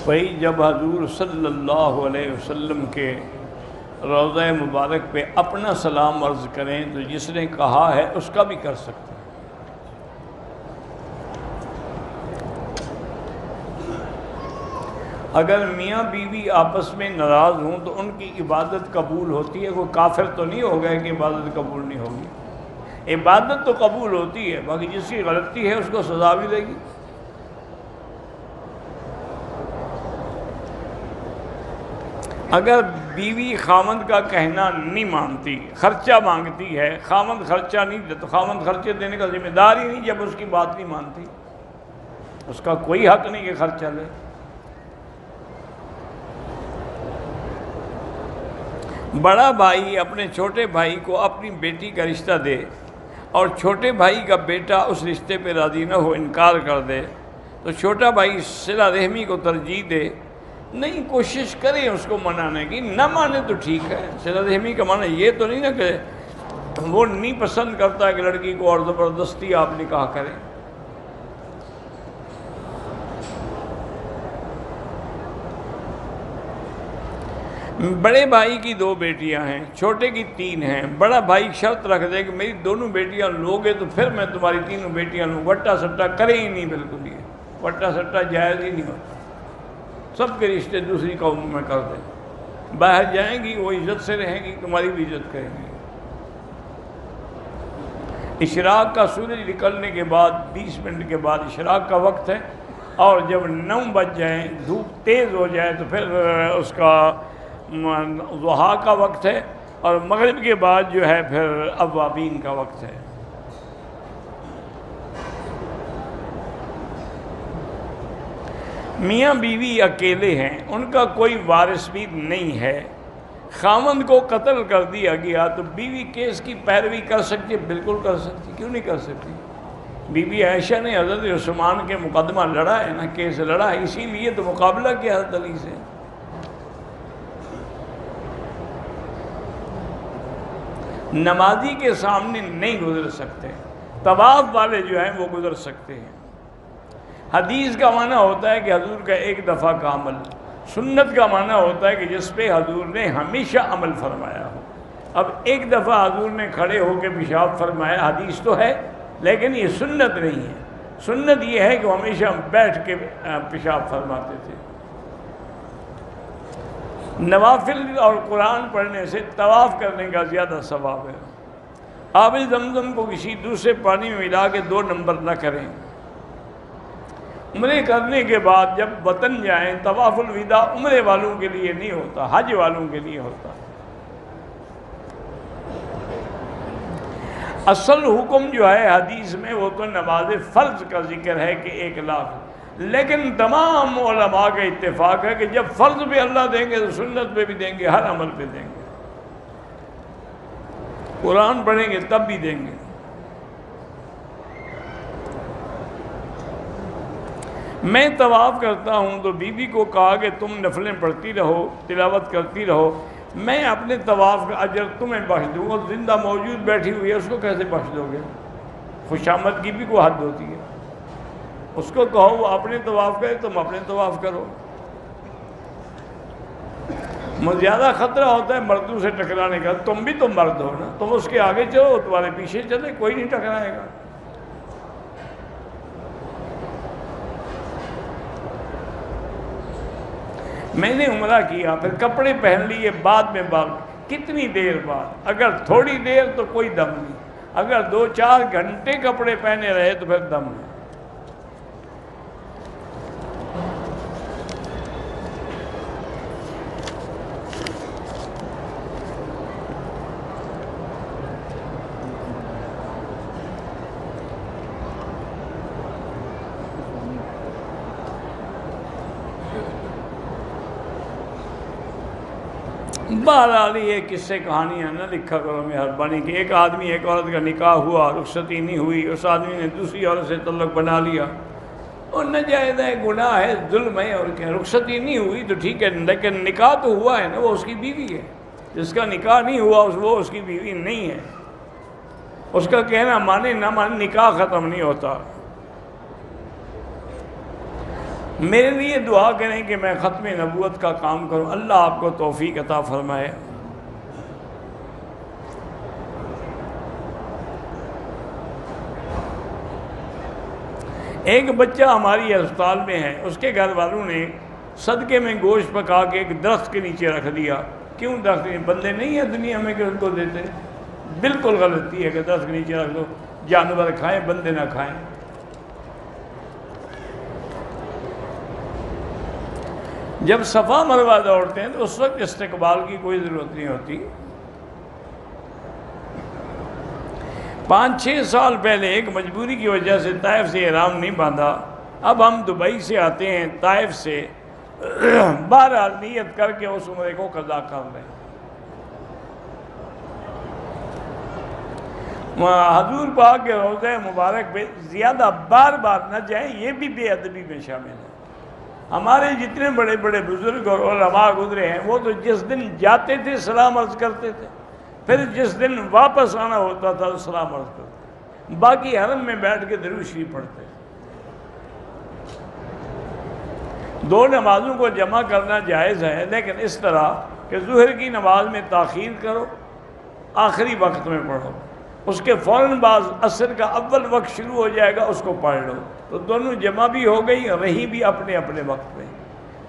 بھائی جب حضور صلی اللہ علیہ وسلم کے روضہ مبارک پہ اپنا سلام عرض کریں تو جس نے کہا ہے اس کا بھی کر سکتے ہیں۔ اگر میاں بیوی آپس میں ناراض ہوں تو ان کی عبادت قبول ہوتی ہے؟ کوئی کافر تو نہیں ہوگا کہ عبادت قبول نہیں ہوگی؟ عبادت تو قبول ہوتی ہے، باقی جس کی غلطی ہے اس کو سزا بھی دے گی۔ اگر بیوی خامند کا کہنا نہیں مانتی، خرچہ مانگتی ہے، خامند خرچہ نہیں دیتا تو خامند خرچے دینے کا ذمہ دار ہی نہیں جب اس کی بات نہیں مانتی، اس کا کوئی حق نہیں کہ خرچہ لے۔ بڑا بھائی اپنے چھوٹے بھائی کو اپنی بیٹی کا رشتہ دے اور چھوٹے بھائی کا بیٹا اس رشتے پہ راضی نہ ہو، انکار کر دے، تو چھوٹا بھائی صلہ رحمی کو ترجیح دے؟ نہیں، کوشش کریں اس کو منانے کی، نہ مانے تو ٹھیک ہے۔ صلہ رحمی کا معنی یہ تو نہیں نا کہ وہ نہیں پسند کرتا کہ لڑکی کو اور زبردستی آپ نکاح کریں۔ بڑے بھائی کی 2 بیٹیاں ہیں، چھوٹے کی 3 ہیں۔ بڑا بھائی شرط رکھ دے کہ میری 2 بیٹیاں لوگے تو پھر میں تمہاری 3 بیٹیاں لوں۔ وٹا سٹا کریں ہی نہیں، بالکل یہ وٹا سٹا جائز ہی نہیں ہوتا۔ سب کے رشتے دوسری قوموں میں کر دیں، باہر جائیں گی وہ عزت سے رہیں گی، تمہاری بھی عزت کریں گی۔ اشراق کا سورج نکلنے کے بعد 20 منٹ کے بعد اشراق کا وقت ہے، اور جب 9 بج جائیں، دھوپ تیز ہو جائے تو پھر اس کا ضحیٰ کا وقت ہے، اور مغرب کے بعد جو ہے پھر اوابین کا وقت ہے۔ میاں بیوی اکیلے ہیں، ان کا کوئی وارث بھی نہیں ہے، خامند کو قتل کر دیا گیا تو بیوی کیس کی پیروی کر سکتی ہے؟ بالکل کر سکتی، کیوں نہیں کر سکتی؟ بی بی عائشہ نے حضرت عثمان کے مقدمہ لڑا ہے نا، کیس لڑا ہے، اسی لیے تو مقابلہ کیا حضرت علی سے۔ نمازی کے سامنے نہیں گزر سکتے، طواف والے جو ہیں وہ گزر سکتے ہیں۔ حدیث کا معنی ہوتا ہے کہ حضور کا ایک دفعہ کا عمل، سنت کا معنی ہوتا ہے کہ جس پہ حضور نے ہمیشہ عمل فرمایا ہو۔ اب ایک دفعہ حضور نے کھڑے ہو کے پیشاب فرمایا، حدیث تو ہے لیکن یہ سنت نہیں ہے۔ سنت یہ ہے کہ وہ ہمیشہ بیٹھ کے پیشاب فرماتے تھے۔ نوافل اور قرآن پڑھنے سے طواف کرنے کا زیادہ ثواب ہے۔ آب زمزم کو کسی دوسرے پانی میں ملا کے 2 نمبر نہ کریں۔ عمرے کرنے کے بعد جب وطن جائیں، طواف الوداع عمرے والوں کے لیے نہیں ہوتا، حج والوں کے لیے ہوتا۔ اصل حکم جو ہے حدیث میں وہ تو نماز فرض کا ذکر ہے کہ 1 لاکھ، لیکن تمام علماء کا اتفاق ہے کہ جب فرض پہ اللہ دیں گے تو سنت پہ بھی دیں گے، ہر عمل پہ دیں گے۔ قرآن پڑھیں گے تب بھی دیں گے۔ میں طواف کرتا ہوں تو بی بی کو کہا کہ تم نفلیں پڑھتی رہو، تلاوت کرتی رہو، میں اپنے طواف کا اجر تمہیں بخش دوں گا۔ زندہ موجود بیٹھی ہوئی ہے، اس کو کیسے بخش دو گے؟ خوشامد کی بھی کوئی حد ہوتی ہے۔ اس کو کہو وہ اپنے طواف کرے، تم اپنے طواف کرو۔ زیادہ خطرہ ہوتا ہے مردوں سے ٹکرانے کا، تم بھی تو مرد ہو نا، تم اس کے آگے چلو، تمہارے پیچھے چلے، کوئی نہیں ٹکرائے گا۔ میں نے عمرہ کیا، پھر کپڑے پہن لیے، بعد میں کتنی دیر بعد؟ اگر تھوڑی دیر تو کوئی دم نہیں، اگر 2-4 گھنٹے کپڑے پہنے رہے تو پھر دم ہے۔ بہرحال یہ قصے کہانیاں نہ لکھا کرو مہربانی کہ ایک آدمی ایک عورت کا نکاح ہوا، رخصتی نہیں ہوئی، اس آدمی نے دوسری عورت سے تعلق بنا لیا، اور ناجائز ہے، گناہ ہے، ظلم ہے، اور کیا؟ رخصتی نہیں ہوئی تو ٹھیک ہے، لیکن نکاح تو ہوا ہے نا، وہ اس کی بیوی ہے۔ جس کا نکاح نہیں ہوا وہ اس کی بیوی نہیں ہے۔ اس کا کہنا مانے نہ مانے، نکاح ختم نہیں ہوتا۔ میرے لیے دعا کریں کہ میں ختم نبوت کا کام کروں، اللہ آپ کو توفیق عطا فرمائے۔ ایک بچہ ہماری ہسپتال میں ہے، اس کے گھر والوں نے صدقے میں گوشت پکا کے ایک درخت کے نیچے رکھ دیا۔ کیوں درخت کے بندے نہیں ہیں دنیا میں کہ ان کو دیتے؟ بالکل غلطی ہے کہ درخت کے نیچے رکھ دو، جانور کھائیں بندے نہ کھائیں۔ جب صفا مروہ دوڑتے ہیں تو اس وقت استقبال کی کوئی ضرورت نہیں ہوتی۔ 5-6 سال پہلے ایک مجبوری کی وجہ سے طائف سے احرام نہیں باندھا، اب ہم دبئی سے آتے ہیں طائف سے، بہرحال نیت کر کے اس عمرے کو قضا کر لیں۔ حضور پاک کے روضہ مبارک پہ زیادہ بار بار نہ جائیں، یہ بھی بے ادبی میں شامل ہے۔ ہمارے جتنے بڑے بڑے بزرگ اور علماء گزرے ہیں وہ تو جس دن جاتے تھے سلام عرض کرتے تھے، پھر جس دن واپس آنا ہوتا تھا تو سلام عرض کرتے، باقی حرم میں بیٹھ کے درود شریف پڑھتے۔ 2 نمازوں کو جمع کرنا جائز ہے، لیکن اس طرح کہ ظہر کی نماز میں تاخیر کرو، آخری وقت میں پڑھو، اس کے فوراً بعد عصر کا اول وقت شروع ہو جائے گا، اس کو پڑھ لو، تو دونوں جمع بھی ہو گئی، رہی بھی اپنے اپنے وقت میں۔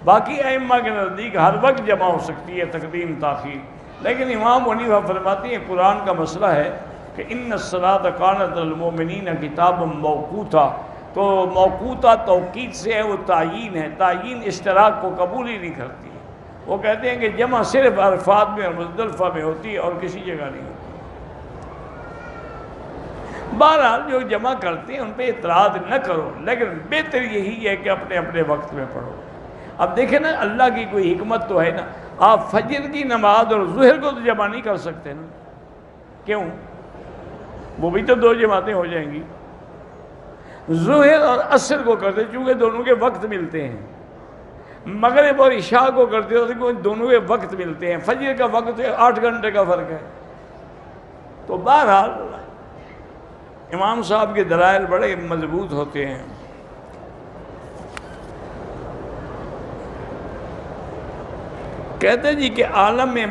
باقی ائمہ کے نزدیک ہر وقت جمع ہو سکتی ہے تقدیم تاخیر، لیکن امام حنیفہ فرماتے ہیں قرآن کا مسئلہ ہے کہ ان الصلاۃ کانت للمؤمنین کتابا موقوتا، تو موقوتا توقید سے ہے، وہ تعیین ہے، تعیین اشتراک کو قبول ہی نہیں کرتی۔ وہ کہتے ہیں کہ جمع صرف عرفات میں اور مزدلفہ میں ہوتی ہے اور کسی جگہ نہیں ہوتی۔ بہرحال جو جمع کرتے ہیں ان پہ اعتراض نہ کرو، لیکن بہتر یہی ہے کہ اپنے اپنے وقت میں پڑھو۔ اب دیکھیں نا، اللہ کی کوئی حکمت تو ہے نا، آپ فجر کی نماز اور ظہر کو تو جمع نہیں کر سکتے نا، کیوں؟ وہ بھی تو 2 جماعتیں ہو جائیں گی۔ ظہر اور عصر کو کرتے چونکہ دونوں کے وقت ملتے ہیں، مغرب اور عشاء کو کرتے ہو تو دونوں کے وقت ملتے ہیں، فجر کا وقت 8 گھنٹے کا فرق ہے۔ تو بہرحال امام صاحب کے دلائل بڑے مضبوط ہوتے ہیں۔ کہتے جی کہ عالم میں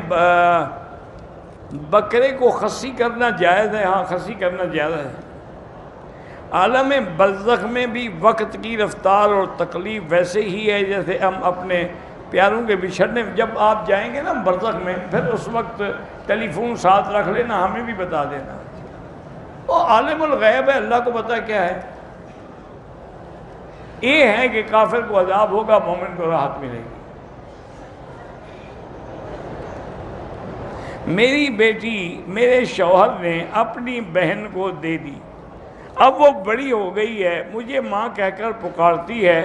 بکرے کو خصی کرنا جائز ہے، ہاں خصی کرنا جائز ہے۔ عالم برزخ میں بھی وقت کی رفتار اور تکلیف ویسے ہی ہے جیسے ہم اپنے پیاروں کے بچھڑنے، جب آپ جائیں گے نا برزخ میں، پھر اس وقت ٹیلی فون ساتھ رکھ لینا، ہمیں بھی بتا دینا۔ وہ عالم الغیب ہے، اللہ کو پتہ کیا ہے۔ یہ ہے کہ کافر کو عذاب ہوگا، مومن کو راحت ملے گی۔ میری بیٹی میرے شوہر نے اپنی بہن کو دے دی، اب وہ بڑی ہو گئی ہے، مجھے ماں کہہ کر پکارتی ہے،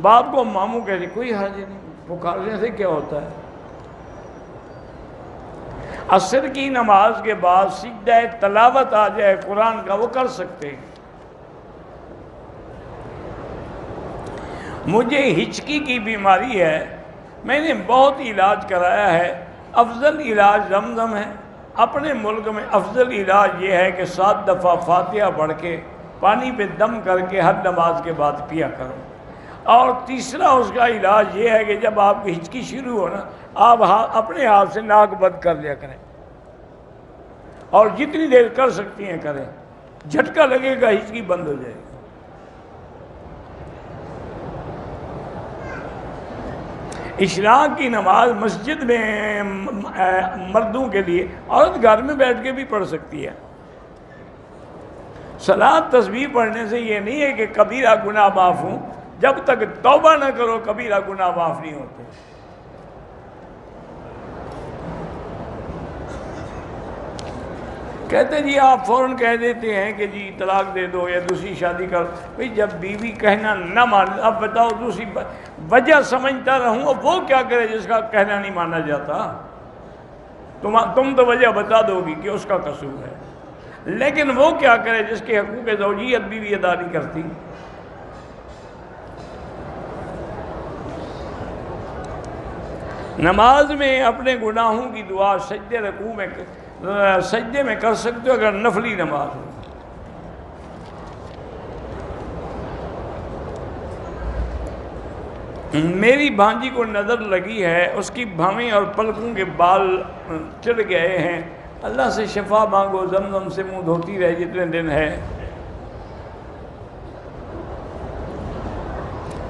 باپ کو ماموں کہتی، کوئی حرج نہیں، پکارنے سے کیا ہوتا ہے۔ عصر کی نماز کے بعد سجدہ تلاوت آ جائے قرآن کا، وہ کر سکتے ہیں۔ مجھے ہچکی کی بیماری ہے، میں نے بہت علاج کرایا ہے، افضل علاج زمزم ہے۔ اپنے ملک میں افضل علاج یہ ہے کہ 7 دفعہ فاتحہ پڑھ کے پانی پہ دم کر کے ہر نماز کے بعد پیا کرو۔ اور تیسرا اس کا علاج یہ ہے کہ جب آپ کی ہچکی شروع ہو نا، آپ اپنے ہاتھ سے ناک بند کر لیا کریں، اور جتنی دیر کر سکتی ہیں کریں، جھٹکا لگے گا ہچکی بند ہو جائے گی۔ اشراق کی نماز مسجد میں مردوں کے لیے، عورت گھر میں بیٹھ کے بھی پڑھ سکتی ہے۔ صلاۃ تسبیح پڑھنے سے یہ نہیں ہے کہ کبیرہ گناہ معاف ہوں، جب تک توبہ نہ کرو کبیرہ گناہ معاف نہیں ہوتے۔ کہتے جی آپ فوراً کہہ دیتے ہیں کہ جی طلاق دے دو یا دوسری شادی کر، بھئی جب بیوی کہنا نہ مان، اب بتاؤ دوسری وجہ سمجھتا رہوں، اب وہ کیا کرے جس کا کہنا نہیں مانا جاتا؟ تم تو وجہ بتا دو گی کہ اس کا قصور ہے، لیکن وہ کیا کرے جس کے حقوق زوجیت بیوی ادا نہیں کرتی؟ نماز میں اپنے گناہوں کی دعا سجدے میں کر سکتے ہو اگر نفلی نماز ہو۔ میری بھانجی کو نظر لگی ہے، اس کی بھویں اور پلکوں کے بال چڑھ گئے ہیں، اللہ سے شفا مانگو، زمزم سے منہ دھوتی رہے جتنے دن ہے۔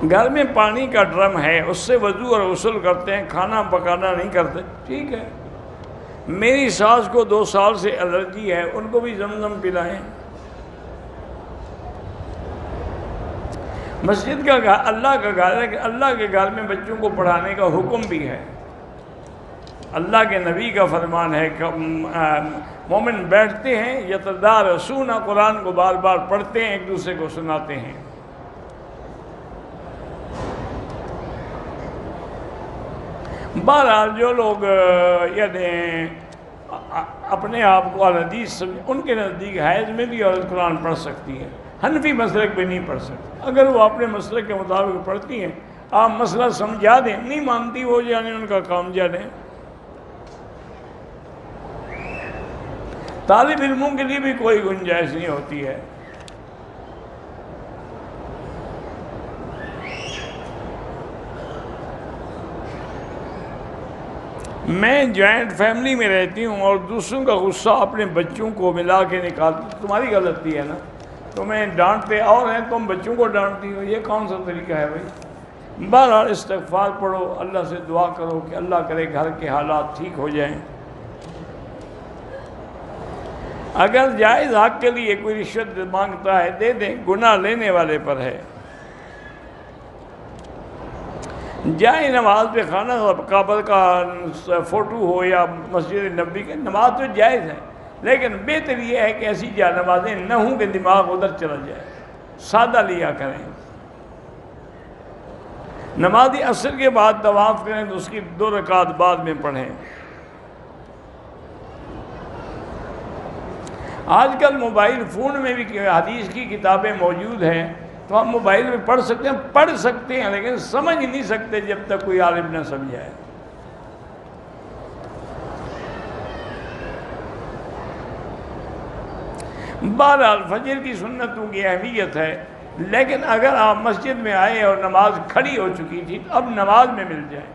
گھر میں پانی کا ڈرم ہے، اس سے وضو اور غسل کرتے ہیں، کھانا پکانا نہیں کرتے، ٹھیک ہے۔ میری ساس کو 2 سال سے الرجی ہے، ان کو بھی زمزم پلائیں۔ مسجد کا گھر اللہ کا گھر ہے کہ اللہ کے گھر میں بچوں کو پڑھانے کا حکم بھی ہے۔ اللہ کے نبی کا فرمان ہے کہ مومن بیٹھتے ہیں یتدارسون، قرآن کو بار بار پڑھتے ہیں، ایک دوسرے کو سناتے ہیں۔ بہرحال جو لوگ یعنی اپنے آپ کو الحدیث سمجھ، ان کے نزدیک حیض میں بھی عورت قرآن پڑھ سکتی ہے، حنفی مسلک پہ نہیں پڑھ سکتی۔ اگر وہ اپنے مسلک کے مطابق پڑھتی ہیں، آپ مسئلہ سمجھا دیں، نہیں مانتی وہ جانے، ان کا کام جانے۔ طالب علموں کے لیے بھی کوئی گنجائش نہیں ہوتی ہے۔ میں جوائنٹ فیملی میں رہتی ہوں اور دوسروں کا غصہ اپنے بچوں کو ملا کے نکالتی، تمہاری غلطی ہے نا، تمہیں ڈانٹتے اور ہیں، تم بچوں کو ڈانٹتی ہو، یہ کون سا طریقہ ہے بھائی؟ بہرحال استغفار پڑھو، اللہ سے دعا کرو کہ اللہ کرے گھر کے حالات ٹھیک ہو جائیں۔ اگر جائز حق کے لیے کوئی رشوت مانگتا ہے دے دیں، گناہ لینے والے پر ہے۔ جائے نماز پہ خانہ کعبہ کا فوٹو ہو یا مسجد نبی کا، نماز تو جائز ہے، لیکن بہتر یہ ہے کہ ایسی جا نمازیں نہ ہوں کہ دماغ ادھر چلا جائے، سادہ لیا کریں۔ نماز عصر کے بعد طواف کریں تو اس کی 2 رکعت بعد میں پڑھیں۔ آج کل موبائل فون میں بھی حدیث کی کتابیں موجود ہیں، تو ہم موبائل میں پڑھ سکتے ہیں لیکن سمجھ نہیں سکتے جب تک کوئی عالم نہ سمجھائے۔ بہرحال فجر کی سنتوں کی اہمیت ہے، لیکن اگر آپ مسجد میں آئے اور نماز کھڑی ہو چکی تھی تو اب نماز میں مل جائے۔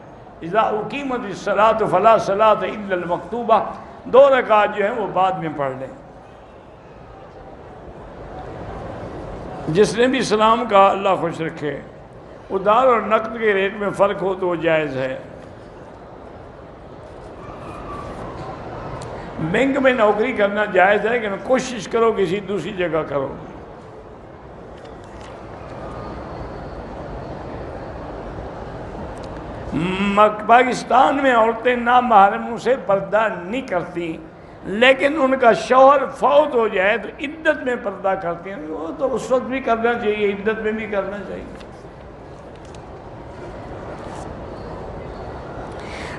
اذا اقیمت الصلاۃ فلا صلاۃ الا المکتوبہ، 2 رکعت جو ہیں وہ بعد میں پڑھ لیں۔ جس نے بھی سلام کہا اللہ خوش رکھے۔ ادھار اور نقد کے ریٹ میں فرق ہو تو وہ جائز ہے۔ بینک میں نوکری کرنا جائز ہے کہ کوشش کرو کسی دوسری جگہ کرو۔ پاکستان میں عورتیں نامحرموں سے پردہ نہیں کرتی، لیکن ان کا شوہر فوت ہو جائے تو عدت میں پردہ کرتی ہیں، وہ تو اس وقت بھی کرنا چاہیے، عدت میں بھی کرنا چاہیے۔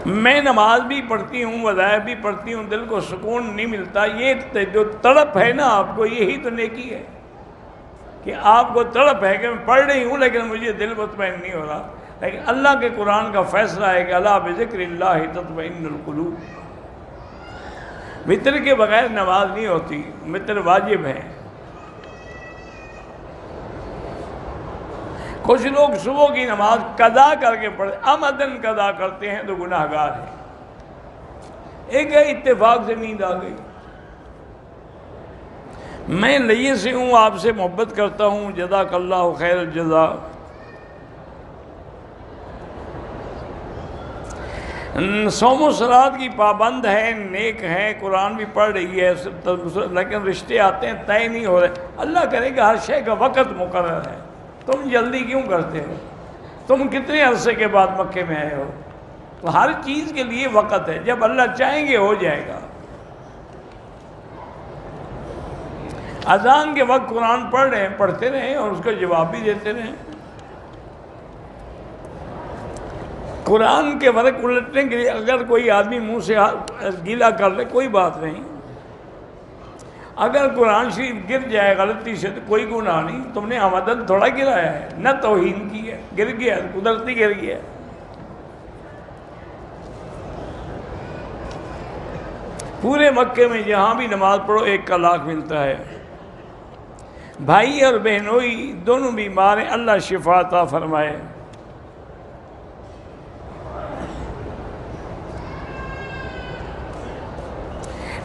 میں نماز بھی پڑھتی ہوں، وظائف بھی پڑھتی ہوں، دل کو سکون نہیں ملتا۔ یہ جو تڑپ ہے نا آپ کو، یہی تو نیکی ہے کہ آپ کو تڑپ ہے کہ میں پڑھ رہی ہوں لیکن مجھے دل مطمئن نہیں ہو رہا۔ لیکن اللہ کے قرآن کا فیصلہ ہے کہ الا بذکر اللہ تطمئن القلوب۔ وطر کے بغیر نماز نہیں ہوتی، وطر واجب ہے۔ کچھ لوگ صبح کی نماز قضا کر کے پڑھتے، عمدن قضا کرتے ہیں تو گناہ گار ہیں۔ ایک اتفاق سے نیند آ گئی۔ میں لیے سے ہوں، آپ سے محبت کرتا ہوں، جزاک اللہ خیر الجزا۔ صوم و صلات کی پابند ہے، نیک ہے، قرآن بھی پڑھ رہی ہے، لیکن رشتے آتے ہیں طے نہیں ہو رہے۔ اللہ کرے کہ ہر شے کا وقت مقرر ہے، تم جلدی کیوں کرتے ہو؟ تم کتنے عرصے کے بعد مکے میں آئے ہو؟ تو ہر چیز کے لیے وقت ہے، جب اللہ چاہیں گے ہو جائے گا۔ اذان کے وقت قرآن پڑھ رہے ہیں، پڑھتے رہیں اور اس کا جواب بھی دیتے رہیں۔ قرآن کے ورق الٹنے کے لیے اگر کوئی آدمی منہ سے گیلا کر لے کوئی بات نہیں، اگر قرآن شریف گر جائے غلطی سے تو کوئی گناہ نہیں، تم نے عمدن تھوڑا گرایا ہے، نہ توہین کی ہے، گر گیا قدرتی گر گیا۔ پورے مکے میں جہاں بھی نماز پڑھو 1 کا لاکھ ملتا ہے۔ بھائی اور بہنوئی دونوں بیمار ہیں، اللہ شفا عطا فرمائے۔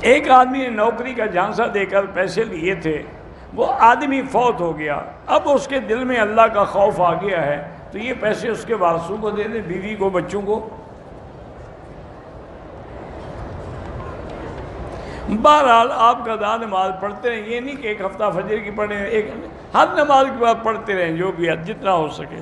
ایک آدمی نے نوکری کا جھانسا دے کر پیسے لیے تھے، وہ آدمی فوت ہو گیا، اب اس کے دل میں اللہ کا خوف آ گیا ہے تو یہ پیسے اس کے وارثوں کو دے دیں، بیوی کو، بچوں کو۔ بہرحال آپ کا دا نماز پڑھتے رہیں، یہ نہیں کہ ایک ہفتہ فجر کی پڑھیں، ہر نماز کے بعد پڑھتے رہیں جو بھی ہے جتنا ہو سکے۔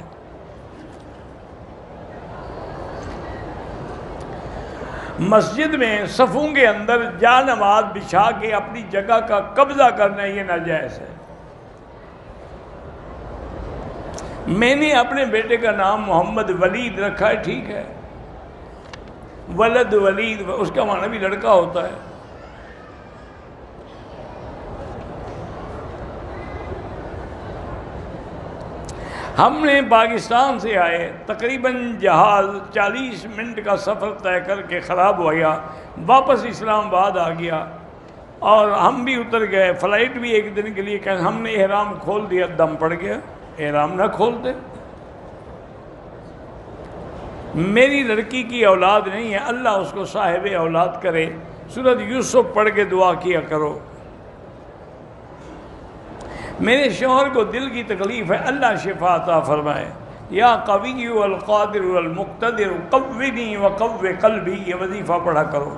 مسجد میں صفوں کے اندر جا نماز بچھا کے اپنی جگہ کا قبضہ کرنا یہ ناجائز ہے۔ میں نے اپنے بیٹے کا نام محمد ولید رکھا ہے، ٹھیک ہے، ولد ولید، اس کا معنی بھی لڑکا ہوتا ہے۔ ہم نے پاکستان سے آئے، تقریباً جہاز 40 منٹ کا سفر طے کر کے خراب ہو گیا، واپس اسلام آباد آ گیا اور ہم بھی اتر گئے، فلائٹ بھی ایک دن کے لیے، کہ ہم نے احرام کھول دیا، دم پڑ گیا، احرام نہ کھولتے۔ میری لڑکی کی اولاد نہیں ہے، اللہ اس کو صاحب اولاد کرے، سورۃ یوسف پڑھ کے دعا کیا کرو۔ میرے شوہر کو دل کی تکلیف ہے، اللہ شفا عطا فرمائے۔ یا قوی والقادر والمقتدر قوّنی وقوّ قلبی، یہ وظیفہ پڑھا کرو۔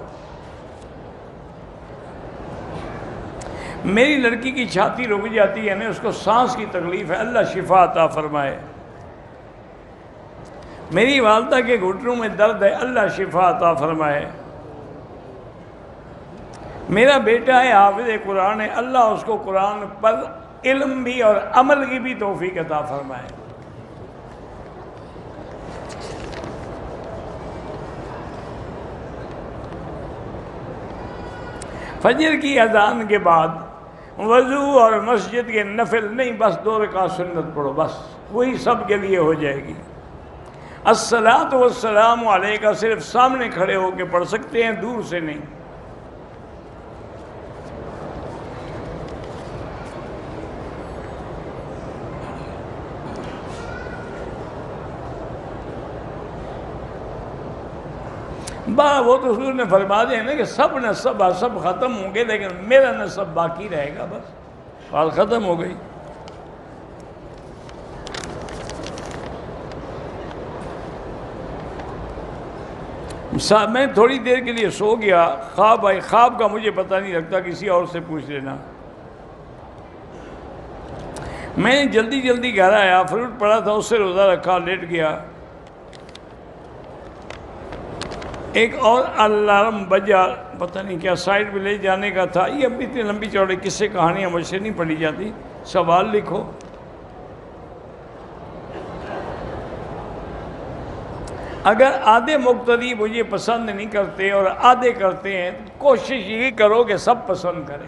میری لڑکی کی چھاتی رک جاتی ہے، اس کو سانس کی تکلیف ہے، اللہ شفا عطا فرمائے۔ میری والدہ کے گھٹنوں میں درد ہے، اللہ شفا عطا فرمائے۔ میرا بیٹا ہے، حافظ قرآن ہے، اللہ اس کو قرآن پر علم بھی اور عمل کی بھی توفیق عطا فرمائے۔ فجر کی اذان کے بعد وضو اور مسجد کے نفل نہیں، بس 2 رکعت سنت پڑھو، بس وہی سب کے لیے ہو جائے گی۔ الصلاۃ والسلام علیکہ صرف سامنے کھڑے ہو کے پڑھ سکتے ہیں، دور سے نہیں۔ وہ تو حضور نے فرما دیا نا کہ سب نسب ختم ہوں گے، لیکن میرا نسب باقی رہے گا، بس بات ختم ہو گئی۔ میں تھوڑی دیر کے لیے سو گیا، خواب آئی، خواب کا مجھے پتہ نہیں لگتا، کسی اور سے پوچھ لینا۔ میں جلدی گھر آیا، فروٹ پڑا تھا، اس سے روزہ رکھا، لیٹ گیا، ایک اور الارم بجا، پتہ نہیں کیا، سائڈ پہ لے جانے کا تھا۔ یہ اب اتنی لمبی چوڑی قصے کہانیاں مجھ سے نہیں پڑھی جاتی، سوال لکھو۔ اگر آدھے مقتدی مجھے پسند نہیں کرتے اور آدھے کرتے ہیں، کوشش یہ کرو کہ سب پسند کریں۔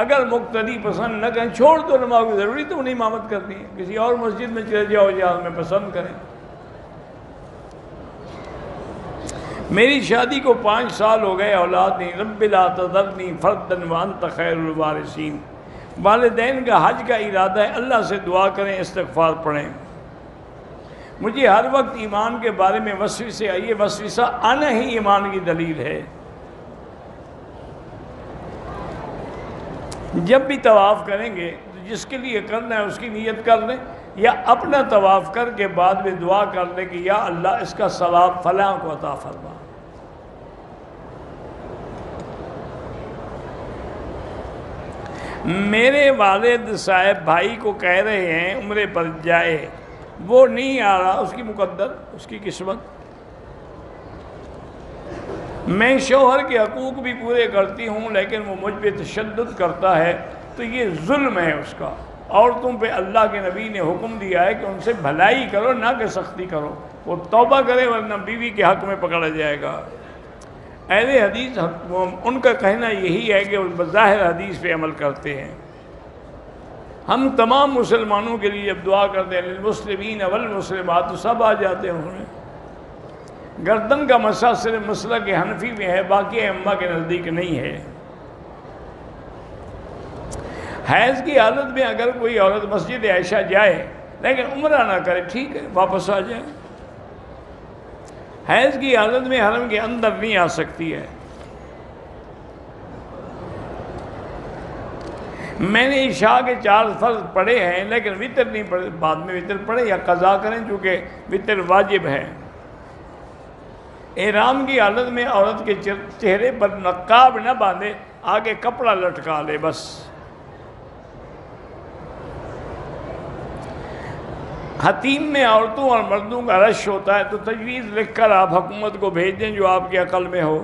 اگر مقتدی پسند نہ کریں، چھوڑ دو نماز کی، ضروری تو نہیں امامت کرنی ہے، کسی اور مسجد میں چلے جاؤ جہاں میں پسند کریں۔ میری شادی کو 5 سال ہو گئے، اولاد نہیں، رب لا تذرنی فردا وانت خیر الوارثین۔ والدین کا حج کا ارادہ ہے، اللہ سے دعا کریں، استغفار پڑھیں۔ مجھے ہر وقت ایمان کے بارے میں وسوسے آئیے، وسوسہ آنا ہی ایمان کی دلیل ہے۔ جب بھی طواف کریں گے تو جس کے لیے کرنا ہے اس کی نیت کر لیں، یا اپنا طواف کر کے بعد میں دعا کر لیں کہ یا اللہ اس کا ثواب فلاں کو عطا فرما۔ میرے والد صاحب بھائی کو کہہ رہے ہیں عمرے پر جائے، وہ نہیں آ رہا، اس کی مقدر، اس کی قسمت۔ میں شوہر کے حقوق بھی پورے کرتی ہوں، لیکن وہ مجھ پہ تشدد کرتا ہے، تو یہ ظلم ہے اس کا۔ عورتوں پہ اللہ کے نبی نے حکم دیا ہے کہ ان سے بھلائی کرو، نہ کہ سختی کرو، وہ توبہ کرے ورنہ بیوی کے حق میں پکڑا جائے گا۔ اہل حدیث ان کا کہنا یہی ہے کہ وہ بظاہر حدیث پہ عمل کرتے ہیں۔ ہم تمام مسلمانوں کے لیے جب دعا کرتے ہیں للمسلمین والمسلمات، تو سب آ جاتے ہیں۔ انہوں نے گردن کا مسئلہ صرف مسلک حنفی میں ہے، باقی ائمہ کے نزدیک نہیں ہے۔ حیض کی حالت میں اگر کوئی عورت مسجد عائشہ جائے لیکن عمرہ نہ کرے، ٹھیک ہے، واپس آ جائے۔ حیض کی حالت میں حرم کے اندر نہیں آ سکتی ہے۔ میں نے عشاء کے 4 فرض پڑھے ہیں لیکن وطر نہیں پڑھے، بعد میں وطر پڑھے یا قضا کریں چونکہ وطر واجب ہے۔ احرام کی حالت میں عورت کے چہرے پر نقاب نہ باندھے، آگے کپڑا لٹکا لے بس۔ حتیم میں عورتوں اور مردوں کا رش ہوتا ہے تو تجویز لکھ کر آپ حکومت کو بھیج دیں جو آپ کی عقل میں ہو۔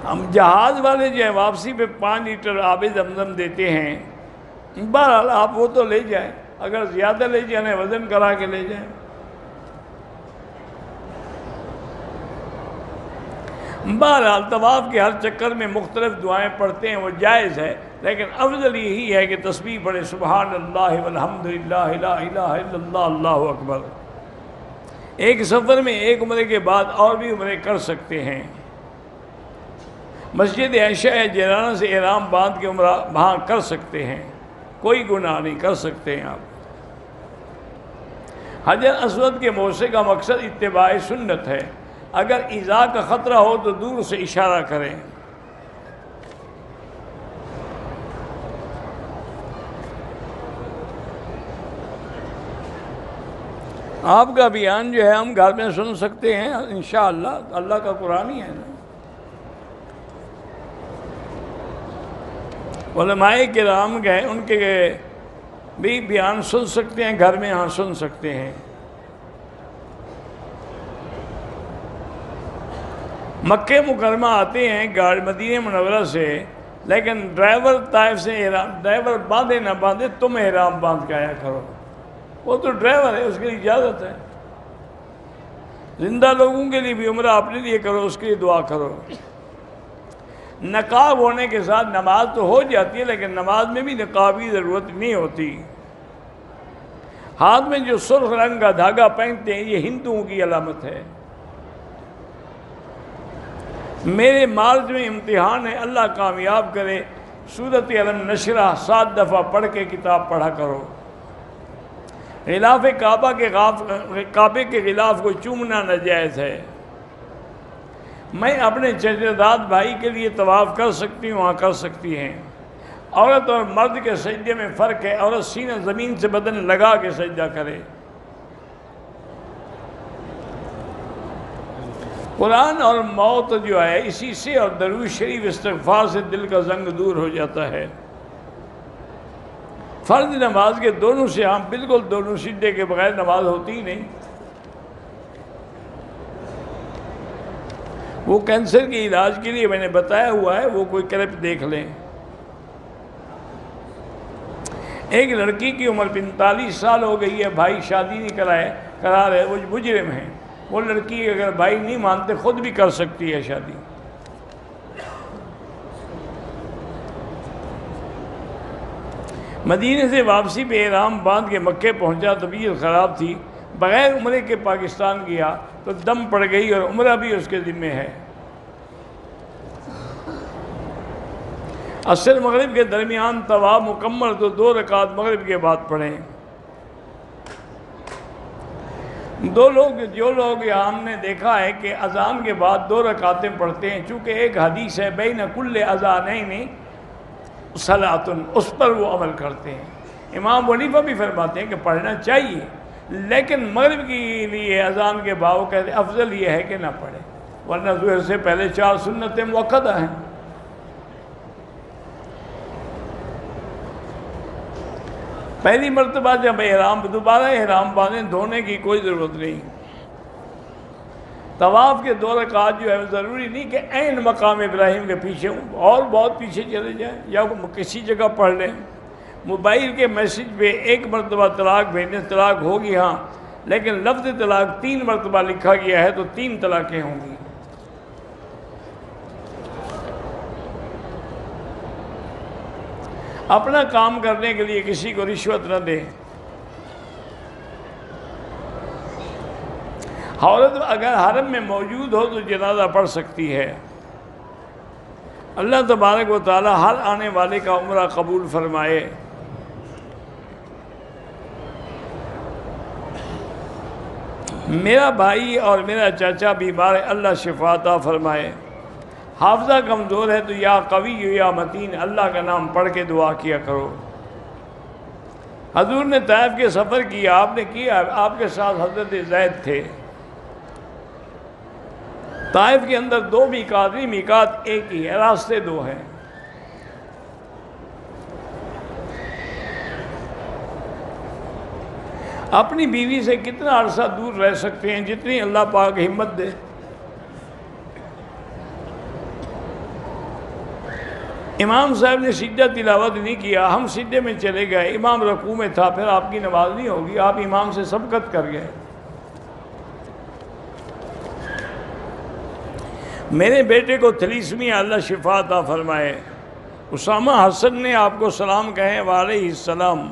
ہم جہاز والے جو ہیں واپسی پہ 5 لیٹر آب زمزم دیتے ہیں، بہرحال آپ وہ تو لے جائیں، اگر زیادہ لے جانے وزن کرا کے لے جائیں۔ بہرحال طواف کے ہر چکر میں مختلف دعائیں پڑھتے ہیں، وہ جائز ہے، لیکن افضل یہی ہے کہ تسبیح پڑھے، سبحان اللہ والحمدللہ لا الہ الا اللہ اللہ اکبر۔ ایک سفر میں ایک عمرے کے بعد اور بھی عمرے کر سکتے ہیں۔ مسجد عائشہ جیرانہ سے احرام باندھ کے عمرہ وہاں کر سکتے ہیں، کوئی گناہ نہیں، کر سکتے ہیں آپ۔ حجر اسود کے موسے کا مقصد اتباع سنت ہے، اگر ایذا کا خطرہ ہو تو دور سے اشارہ کریں۔ آپ کا بیان جو ہے ہم گھر میں سن سکتے ہیں انشاءاللہ، اللہ کا قرآن ہی ہے نا۔ علماء کرام گئے، ان کے بھی بیان سن سکتے ہیں گھر میں، ہاں سن سکتے ہیں۔ مکہ مکرمہ آتے ہیں گاڑی مدینہ منورہ سے، لیکن ڈرائیور طائف سے ڈرائیور باندھے نہ باندھے، تم احرام باندھ کے آیا کرو، وہ تو ڈرائیور ہے، اس کے لیے اجازت ہے۔ زندہ لوگوں کے لیے بھی عمرہ اپنے لیے کرو، اس کے لیے دعا کرو۔ نقاب ہونے کے ساتھ نماز تو ہو جاتی ہے، لیکن نماز میں بھی نقاب کی ضرورت نہیں ہوتی۔ ہاتھ میں جو سرخ رنگ کا دھاگا پہنتے ہیں یہ ہندوؤں کی علامت ہے۔ میرے مارچ میں امتحان ہے، اللہ کامیاب کرے، سورۃ علم نشرہ 7 دفعہ پڑھ کے کتاب پڑھا کرو۔ غلاف کعبے کے غلاف کو چومنا ناجائز ہے۔ میں اپنے چچیزاد بھائی کے لیے طواف کر سکتی ہوں، ہاں کر سکتی ہیں۔ عورت اور مرد کے سجدے میں فرق ہے، عورت سینہ زمین سے بدن لگا کے سجدہ کرے۔ قرآن اور موت جو ہے اسی سے، اور درود شریف استغفار سے دل کا زنگ دور ہو جاتا ہے۔ فرض نماز کے دونوں سے ہم بالکل دونوں سجدے کے بغیر نماز ہوتی ہی نہیں۔ وہ کینسر کے علاج کے لیے میں نے بتایا ہوا ہے، وہ کوئی کلپ دیکھ لیں۔ ایک لڑکی کی عمر 45 سال ہو گئی ہے، بھائی شادی نہیں کرا رہے، وہ مجرم ہیں۔ وہ لڑکی اگر بھائی نہیں مانتے خود بھی کر سکتی ہے شادی۔ مدینے سے واپسی پہ احرام باندھ کے مکے پہنچا، طبیعت خراب تھی، بغیر عمرے کے پاکستان گیا تو دم پڑ گئی، اور عمرہ بھی اس کے ذمہ ہے۔ عصر مغرب کے درمیان طواف مکمل تو 2 رکعت مغرب کے بعد پڑھیں۔ جو لوگ یہاں ہم نے دیکھا ہے کہ اذان کے بعد 2 رکعتیں پڑھتے ہیں، چونکہ ایک حدیث ہے بین کل اذانین صلاۃ، اس پر وہ عمل کرتے ہیں۔ امام حنیفہ بھی فرماتے ہیں کہ پڑھنا چاہیے، لیکن مغرب کے لیے اذان کے بعد وہ کہتے ہیں افضل یہ ہے کہ نہ پڑھے، ورنہ ظہر سے پہلے 4 سنتیں مؤکدہ ہیں۔ پہلی مرتبہ جب دوبارہ احرام باندھیں، دھونے کی کوئی ضرورت نہیں۔ طواف کے 2 رکعت جو ہے ضروری نہیں کہ عین مقام ابراہیم کے پیچھے ہوں، اور بہت پیچھے چلے جائیں یا کسی جگہ پڑھ لیں۔ موبائل کے میسج پہ 1 مرتبہ طلاق بھیجنے، طلاق ہوگی ہاں، لیکن لفظ طلاق 3 مرتبہ لکھا گیا ہے تو 3 طلاقیں ہوں گی۔ اپنا کام کرنے کے لیے کسی کو رشوت نہ دیں۔ عورت اگر حرم میں موجود ہو تو جنازہ پڑھ سکتی ہے۔ اللہ تبارک و تعالی ہر آنے والے کا عمرہ قبول فرمائے۔ میرا بھائی اور میرا چاچا بیمار ہے، اللہ شفا عطا فرمائے۔ حافظہ کمزور ہے تو یا قوی یا متین اللہ کا نام پڑھ کے دعا کیا کرو۔ حضور نے طائف کے سفر کیا، آپ نے کیا، آپ کے ساتھ حضرت زید تھے۔ طائف کے اندر دو میقات نہیں، میقات ایک ہی ہے، راستے دو ہیں۔ اپنی بیوی سے کتنا عرصہ دور رہ سکتے ہیں؟ جتنی اللہ پاک ہمت دے۔ امام صاحب نے سجدہ تلاوت نہیں کیا، ہم سجدے میں چلے گئے، امام رکوع میں تھا، پھر آپ کی نماز نہیں ہوگی، آپ امام سے سبقت کر گئے۔ میرے بیٹے کو تھیلیسیمیا، اللہ شفا عطا فرمائے، اسامہ حسن نے آپ کو سلام کہیں وعلیہ السلام۔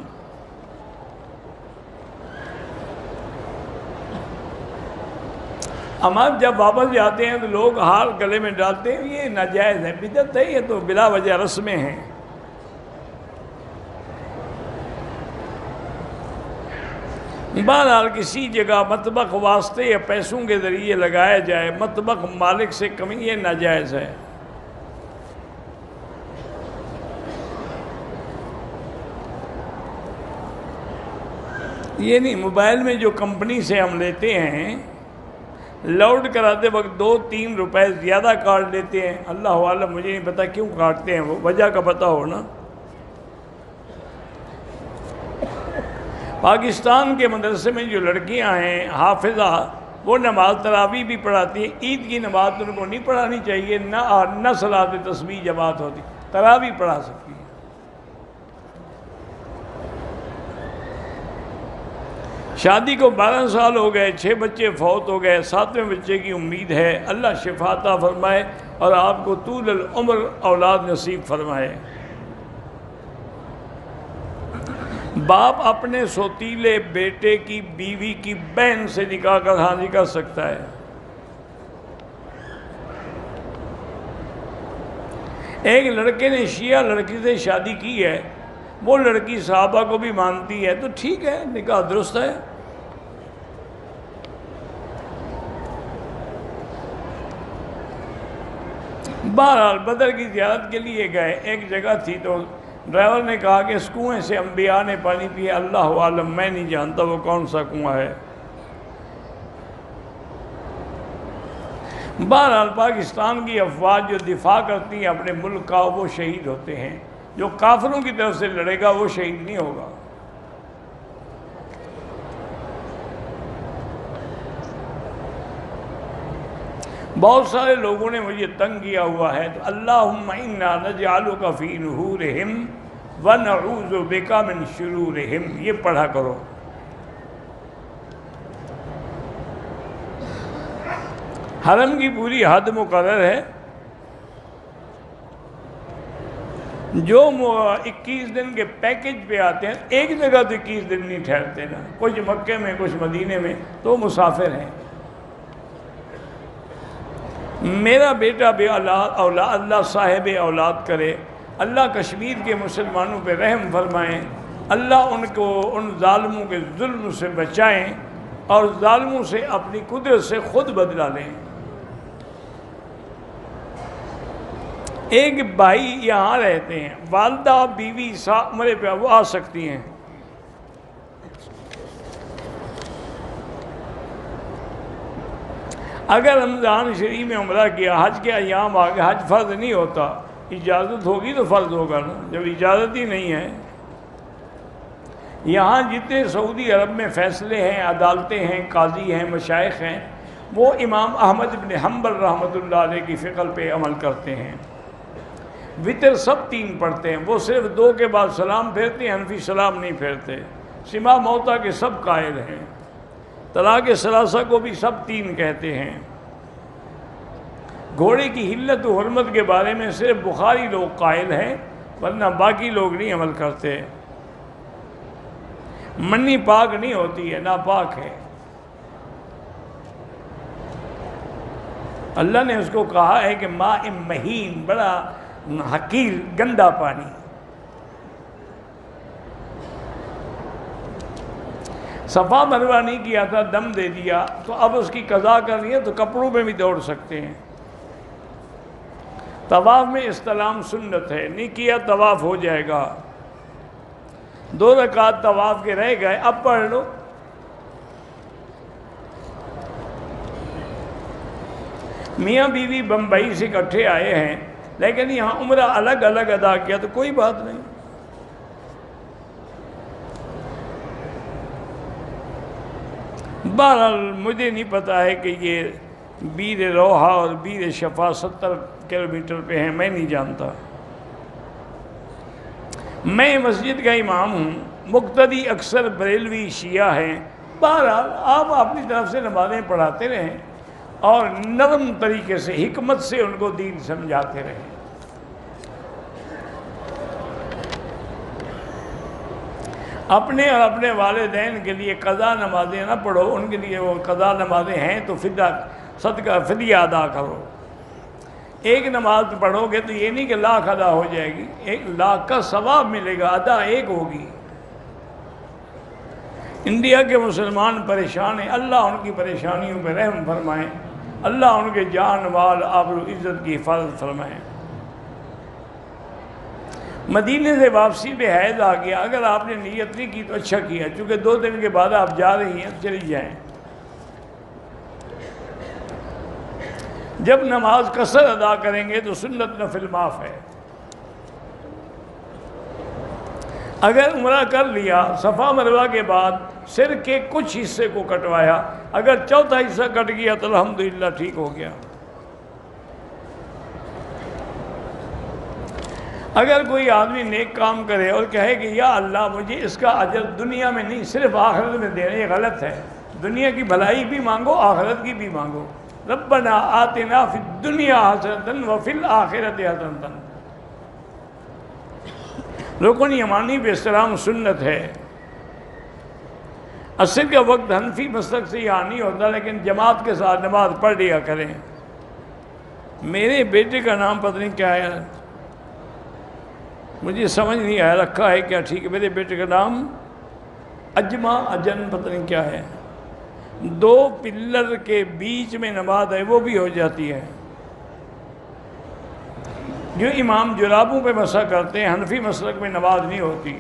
ہم جب واپس جاتے ہیں تو لوگ ہار گلے میں ڈالتے ہیں، یہ ناجائز ہے، بدعت ہے، یہ تو بلا وجہ رسمیں ہیں۔ بہرحال کسی جگہ مطبخ واسطے یا پیسوں کے ذریعے لگایا جائے، مطبخ مالک سے کمی، یہ ناجائز ہے۔ یہ نہیں، موبائل میں جو کمپنی سے ہم لیتے ہیں، لوڈ کراتے وقت 2-3 روپے زیادہ کاٹ لیتے ہیں، اللہ عالم، مجھے نہیں پتا کیوں کاٹتے ہیں، وہ وجہ کا پتہ ہو نا۔ پاکستان کے مدرسے میں جو لڑکیاں ہیں حافظہ، وہ نماز تراویح بھی پڑھاتی ہیں، عید کی نماز ان کو نہیں پڑھانی چاہیے، نہ صلاۃ تسبیح جماعت ہوتی، تراویح پڑھا سکتی ہیں۔ شادی کو 12 سال ہو گئے، 6 بچے فوت ہو گئے، 7ویں بچے کی امید ہے، اللہ شفا عطا فرمائے اور آپ کو طول العمر اولاد نصیب فرمائے۔ باپ اپنے سوتیلے بیٹے کی بیوی کی بہن سے نکاح کر سکتا ہے۔ ایک لڑکے نے شیعہ لڑکی سے شادی کی ہے، وہ لڑکی صحابہ کو بھی مانتی ہے، تو ٹھیک ہے، نکاح درست ہے۔ بہرحال بدر کی زیارت کے لیے گئے، ایک جگہ تھی تو ڈرائیور نے کہا کہ اس کنویں سے انبیاء نے پانی پیا، اللہ عالم، میں نہیں جانتا وہ کون سا کنواں ہے۔ بہرحال پاکستان کی افواج جو دفاع کرتی ہیں اپنے ملک کا، وہ شہید ہوتے ہیں، جو کافروں کی طرف سے لڑے گا وہ شہید نہیں ہوگا۔ بہت سارے لوگوں نے مجھے تنگ کیا ہوا ہے، تو اللہم انا نجعلک فی نحورہم ونعوذ بک من شرورہم، یہ پڑھا کرو۔ حرم کی پوری حد مقرر ہے، جو 21 دن کے پیکج پہ آتے ہیں، ایک جگہ تو 21 دن نہیں ٹھہرتے نا، کچھ مکے میں کچھ مدینے میں، تو مسافر ہیں۔ میرا بیٹا بے اولاد، اللہ صاحب اولاد کرے، اللہ کشمیر کے مسلمانوں پہ رحم فرمائیں، اللہ ان کو ان ظالموں کے ظلم سے بچائیں اور ظالموں سے اپنی قدرت سے خود بدلا لیں۔ ایک بھائی یہاں رہتے ہیں، والدہ بیوی عمرے پہ وہ آ سکتی ہیں۔ اگر رمضان شریف میں عمرہ کیا، حج کے ایام آگے، حج فرض نہیں ہوتا، اجازت ہوگی تو فرض ہوگا نا، جب اجازت ہی نہیں ہے۔ یہاں جتنے سعودی عرب میں فیصلے ہیں، عدالتیں ہیں، قاضی ہیں، مشائخ ہیں، وہ امام احمد بن حنبل رحمۃ اللہ علیہ کی فقہ پہ عمل کرتے ہیں۔ وطر سب 3 پڑھتے ہیں، وہ صرف 2 کے بعد سلام پھیرتے ہیں، حنفی سلام نہیں پھیرتے۔ سما موتا کے سب قائل ہیں، طلاق ثلاثہ کو بھی سب 3 کہتے ہیں۔ گھوڑے کی حلت و حرمت کے بارے میں صرف بخاری لوگ قائل ہیں، ورنہ باقی لوگ نہیں عمل کرتے۔ منی پاک نہیں ہوتی ہے، ناپاک ہے۔ اللہ نے اس کو کہا ہے کہ ماء مہین، بڑا حقیر گندا پانی۔ صفا مروا نہیں کیا تھا، دم دے دیا، تو اب اس کی قضا کر رہی ہے تو کپڑوں میں بھی دوڑ سکتے ہیں۔ طواف میں استلام سنت ہے، نہیں کیا طواف ہو جائے گا۔ 2 رکعت طواف کے رہ گئے، اب پڑھ لو۔ میاں بیوی بمبئی سے اکٹھے آئے ہیں لیکن یہاں عمرہ الگ الگ ادا کیا تو کوئی بات نہیں۔ بہرحال مجھے نہیں پتا ہے کہ یہ بیر روحا اور بیر شفا 70 کلومیٹر پہ ہیں، میں نہیں جانتا۔ میں مسجد کا امام ہوں، مقتدی اکثر بریلوی شیعہ ہیں۔ بہرحال آپ اپنی طرف سے نمازیں پڑھاتے رہیں اور نرم طریقے سے حکمت سے ان کو دین سمجھاتے رہیں۔ اپنے اور اپنے والدین کے لیے قضا نمازیں نہ پڑھو، ان کے لیے وہ قضا نمازیں ہیں تو صدقہ فدیہ ادا کرو۔ ایک نماز پڑھو گے تو یہ نہیں کہ لاکھ ادا ہو جائے گی، 1,00,000 کا ثواب ملے گا، ادا ایک ہوگی۔ انڈیا کے مسلمان پریشان ہیں، اللہ ان کی پریشانیوں پہ رحم فرمائیں، اللہ ان کے جان مال آبرو عزت کی حفاظت فرمائیں۔ مدینے سے واپسی پہ حیض آ گیا، اگر آپ نے نیت نہیں کی تو اچھا کیا، چونکہ 2 دن کے بعد آپ جا رہی ہیں، چلی جائیں۔ جب نماز قصر ادا کریں گے تو سنت نفل معاف ہے۔ اگر عمرہ کر لیا، صفا مروہ کے بعد سر کے کچھ حصے کو کٹوایا، اگر چوتھا حصہ کٹ گیا تو الحمدللہ ٹھیک ہو گیا۔ اگر کوئی آدمی نیک کام کرے اور کہے کہ یا اللہ مجھے اس کا اجر دنیا میں نہیں صرف آخرت میں دینا، یہ غلط ہے۔ دنیا کی بھلائی بھی مانگو، آخرت کی بھی مانگو۔ ربنا آتنا فی الدنیا حسنۃ وفی الآخرۃ حسنۃ۔ رکن یمانی پہ احترام سنت ہے۔ عصر کا وقت حنفی مسلک سے یہاں نہیں ہوتا، لیکن جماعت کے ساتھ نماز پڑھ لیا کریں۔ میرے بیٹے کا نام پتہ نہیں کیا ہے، مجھے سمجھ نہیں آیا رکھا ہے کیا، ٹھیک ہے، میرے بیٹے کا نام اجن پتہ نہیں کیا ہے۔ 2 پلر کے بیچ میں نماز ہے، وہ بھی ہو جاتی ہے۔ جو امام جرابوں پہ مسح کرتے ہیں، حنفی مسلک میں نماز نہیں ہوتی۔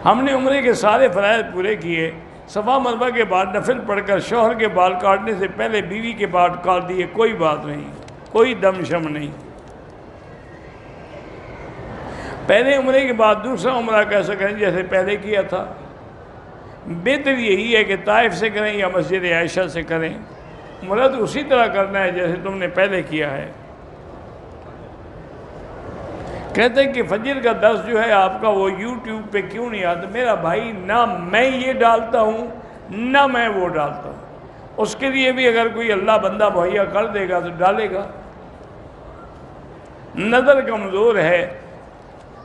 ہم نے عمرے کے سارے فرائض پورے کیے، صفا مروہ کے بعد نفل پڑھ کر شوہر کے بال کاٹنے سے پہلے بیوی کے بال کاٹ دیے، کوئی بات نہیں، کوئی دم شم نہیں۔ پہلے عمرے کے بعد دوسرا عمرہ کیسا کریں جیسے پہلے کیا تھا؟ بہتر یہی ہے کہ طائف سے کریں یا مسجد عائشہ سے کریں، عمرہ تو اسی طرح کرنا ہے جیسے تم نے پہلے کیا ہے۔ کہتے ہیں کہ فجر کا درس جو ہے آپ کا وہ یوٹیوب پہ کیوں نہیں آتا؟ میرا بھائی، نہ میں یہ ڈالتا ہوں نہ میں وہ ڈالتا ہوں، اس کے لیے بھی اگر کوئی اللہ بندہ مہیا کر دے گا تو ڈالے گا۔ نظر کمزور ہے،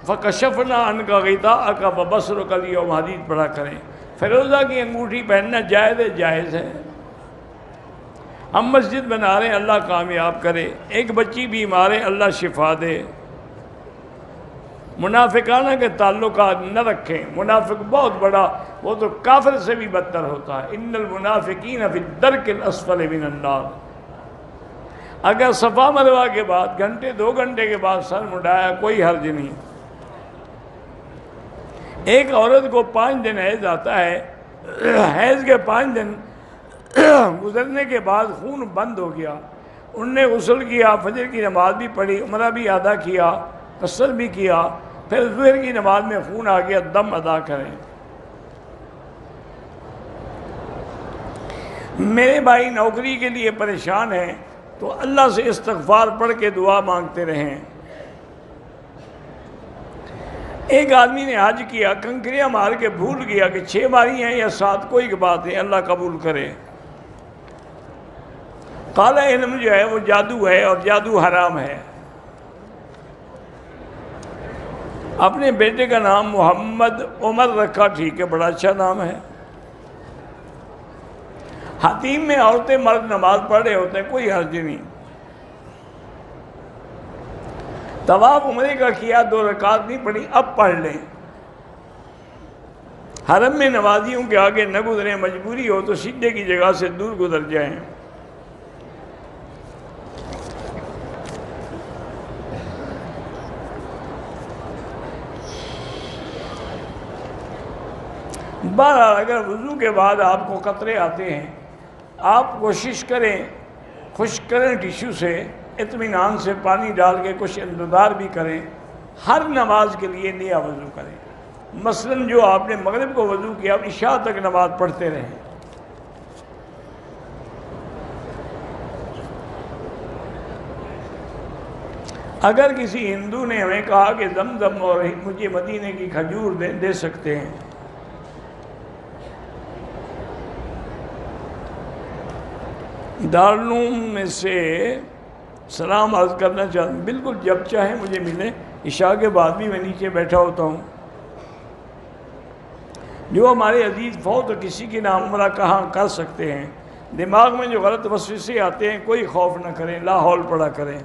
فَكَشَفْنَا عَنْكَ غِطَاءَكَ فَبَصَرُكَ الْيَوْمَ حدیث پڑھا کریں۔ فیروزہ کی انگوٹھی پہننا جائز ہے۔ ہم مسجد بنا رہے ہیں، اللہ کامیاب کرے۔ ایک بچی بیمار ہے، اللہ شفا دے۔ منافقانہ کے تعلقات نہ رکھیں، منافق بہت بڑا، وہ تو کافر سے بھی بدتر ہوتا ہے۔ ان المنافقین فی الدرک الاسفل من النار۔ اگر صفا مروہ کے بعد 2 گھنٹے کے بعد سر مڈایا کوئی حرج نہیں۔ ایک عورت کو 5 دن حیض آتا ہے، حیض کے 5 دن گزرنے کے بعد خون بند ہو گیا، ان نے غسل کیا، فجر کی نماز بھی پڑھی، عمرہ بھی ادا کیا، قصر بھی کیا، پھر ظہر کی نماز میں خون آ گیا، دم ادا کریں۔ میرے بھائی نوکری کے لیے پریشان ہیں تو اللہ سے استغفار پڑھ کے دعا مانگتے رہیں۔ ایک آدمی نے حج کیا، کنکریاں مار کے بھول گیا کہ 6 ماری ہیں یا 7، کوئی کی بات ہے، اللہ قبول کرے۔ کالا علم جو ہے وہ جادو ہے اور جادو حرام ہے۔ اپنے بیٹے کا نام محمد عمر رکھا، ٹھیک ہے، بڑا اچھا نام ہے۔ حتیم میں عورتیں مرد نماز پڑھ رہے ہوتے ہیں، کوئی حرج نہیں۔ طواف عمرے کا کیا، 2 رکعت نہیں پڑھی، اب پڑھ لیں۔ حرم میں نمازیوں کے آگے نہ گزریں، مجبوری ہو تو سجدے کی جگہ سے دور گزر جائیں۔ بہرحال اگر وضو کے بعد آپ کو قطرے آتے ہیں، آپ کوشش کریں خشک کریں ٹیشو سے، اطمینان سے پانی ڈال کے کچھ انتظار بھی کریں، ہر نماز کے لیے نیا وضو کریں۔ مثلاً جو آپ نے مغرب کو وضو کیا، اب عشاء تک نماز پڑھتے رہیں۔ اگر کسی ہندو نے ہمیں کہا کہ زمزم اور مجھے مدینے کی کھجور دے سکتے ہیں، دارالعلوم میں سے سلام عرض کرنا چاہتا ہوں، بالکل جب چاہیں مجھے ملیں، عشاء کے بعد بھی میں نیچے بیٹھا ہوتا ہوں۔ جو ہمارے عزیز فوت اور کسی کے نام عمرہ کہاں کر سکتے ہیں، دماغ میں جو غلط وسوسے آتے ہیں کوئی خوف نہ کریں، لا حول پڑھا کریں۔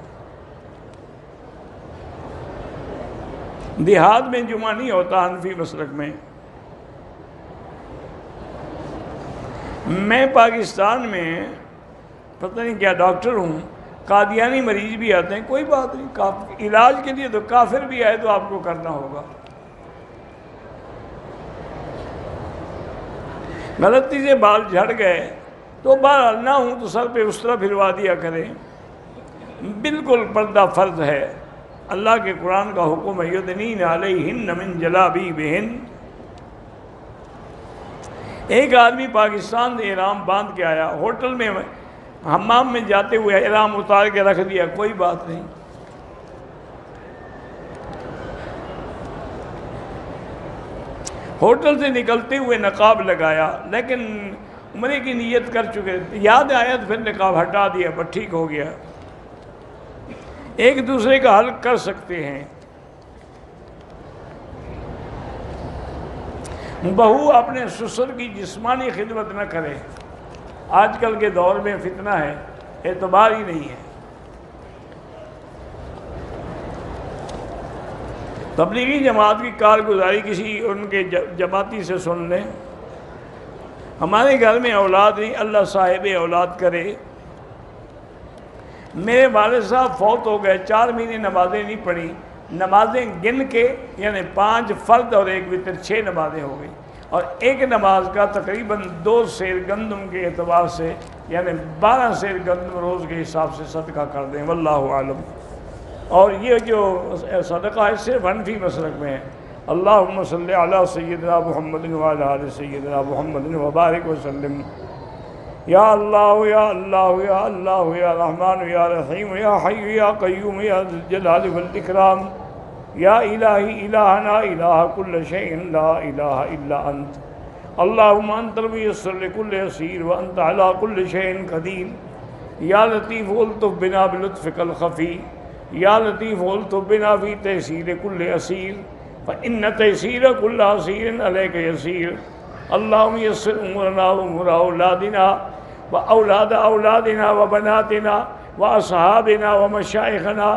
دیہات میں جمعہ نہیں ہوتا حنفی مسلک میں۔ میں پاکستان میں پتہ نہیں کیا ڈاکٹر ہوں، قادیانی مریض بھی آتے ہیں، کوئی بات نہیں، علاج کے لیے تو کافر بھی آئے تو آپ کو کرنا ہوگا۔ غلطی سے بال جھڑ گئے تو بہرحال نہ ہوں تو سر پہ اس طرح پھروا دیا کریں۔ بالکل پردہ فرض ہے، اللہ کے قرآن کا حکم ہے، یدنین علیہن من جلابیبہن۔ ایک آدمی پاکستان سے احرام باندھ کے آیا، ہوٹل میں حمام میں جاتے ہوئے احرام اتار کے رکھ دیا، کوئی بات نہیں۔ ہوٹل سے نکلتے ہوئے نقاب لگایا، لیکن عمرے کی نیت کر چکے، یاد آیا تو پھر نقاب ہٹا دیا، بس ٹھیک ہو گیا۔ ایک دوسرے کا حل کر سکتے ہیں۔ بہو اپنے سسر کی جسمانی خدمت نہ کرے، آج کل کے دور میں فتنہ ہے، اعتبار ہی نہیں ہے۔ تبلیغی جماعت کی کارگزاری کسی ان کے جماعتی سے سن لیں۔ ہمارے گھر میں اولاد نہیں، اللہ صاحب اولاد کرے۔ میرے والد صاحب فوت ہو گئے، 4 مہینے نمازیں نہیں پڑھی، نمازیں گن کے یعنی 5 فرد اور 1 وتر، 6 نمازیں ہو گئی، اور ایک نماز کا تقریباً 2 سیر گندم کے اعتبار سے یعنی 12 سیر گندم روز کے حساب سے صدقہ کر دیں، واللہ عالم۔ اور یہ جو صدقہ ہے صرف حنفی مسلک میں ہے۔ اللہم صلی علی سیدنا محمد وعلی آل سیدنا محمد وبارک وسلم۔ یا اللہ یا اللہ یا اللہ یا رحمان یا رحیم یا حی یا قیوم یا ذی الجلال والاکرام، یا الہی الہنا الہ کل شیء لا الہ الا انت، اللہم انت المیسر لکل یسیر وانت علی کل شیء قدیر، یا لطیف الطف بنا بلطفک الخفی، یا لطیف الطف بنا فی تیسیر کل اسیر، فإن تیسیر کل اسیر علیک یسیر، اللہم یسر امورنا وامور اولادنا وأولاد أولادنا وبناتنا وأصحابنا ومشائخنا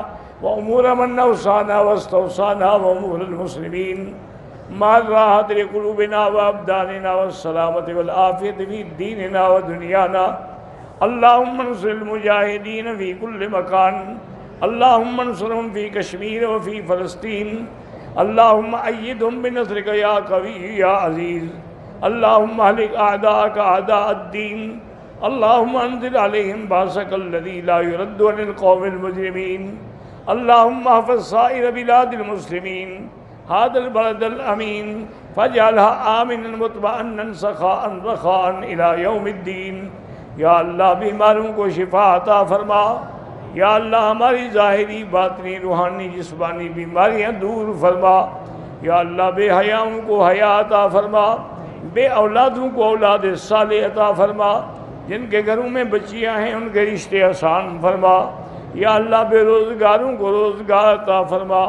وأمور من أوصانا واستوصانا وأمور المسلمين مع الراحة لقلوبنا وأبداننا والسلامة والعافية في ديننا ودنيانا، اللهم انصر المجاهدين في كل مكان، اللهم انصرهم في كشمير وفي فلسطين، اللهم أيدهم بنصرك يا قوي يا عزيز، اللهم اهلك أعداءك أعداء الدين، اللهم انزل عليهم بأسك الذي لا يرد عن القوم المجرمين، اللهم احفظ سائر بلاد المسلمين، هذا البلد الأمين فاجعلها آمنا مطمئنا سخاء رخاء إلى يوم الدين۔ یا اللہ بیماروں کو شفا عطا فرما، یا اللہ ہماری ظاہری باطنی روحانی جسمانی بیماریاں دور فرما، یا اللہ بے حیاؤں کو حیا عطا فرما، بے اولادوں کو اولاد صالح عطا فرما، جن کے گھروں میں بچیاں ہیں ان کے رشتے آسان فرما، یا اللہ بے روزگاروں کو روزگار عطا فرما،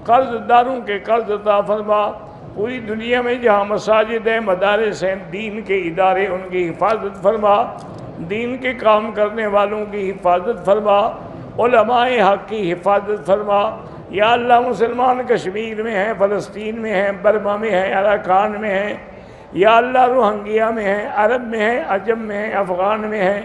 قرض داروں کے قرض عطا فرما، پوری دنیا میں جہاں مساجد ہیں مدارس ہیں دین کے ادارے ان کی حفاظت فرما، دین کے کام کرنے والوں کی حفاظت فرما، علماء حق کی حفاظت فرما، یا اللہ مسلمان کشمیر میں ہیں، فلسطین میں ہیں، برما میں ہیں، اراکان میں ہیں، یا اللہ روہنگیا میں ہیں، عرب میں ہیں، عجم میں ہیں، افغان میں ہیں،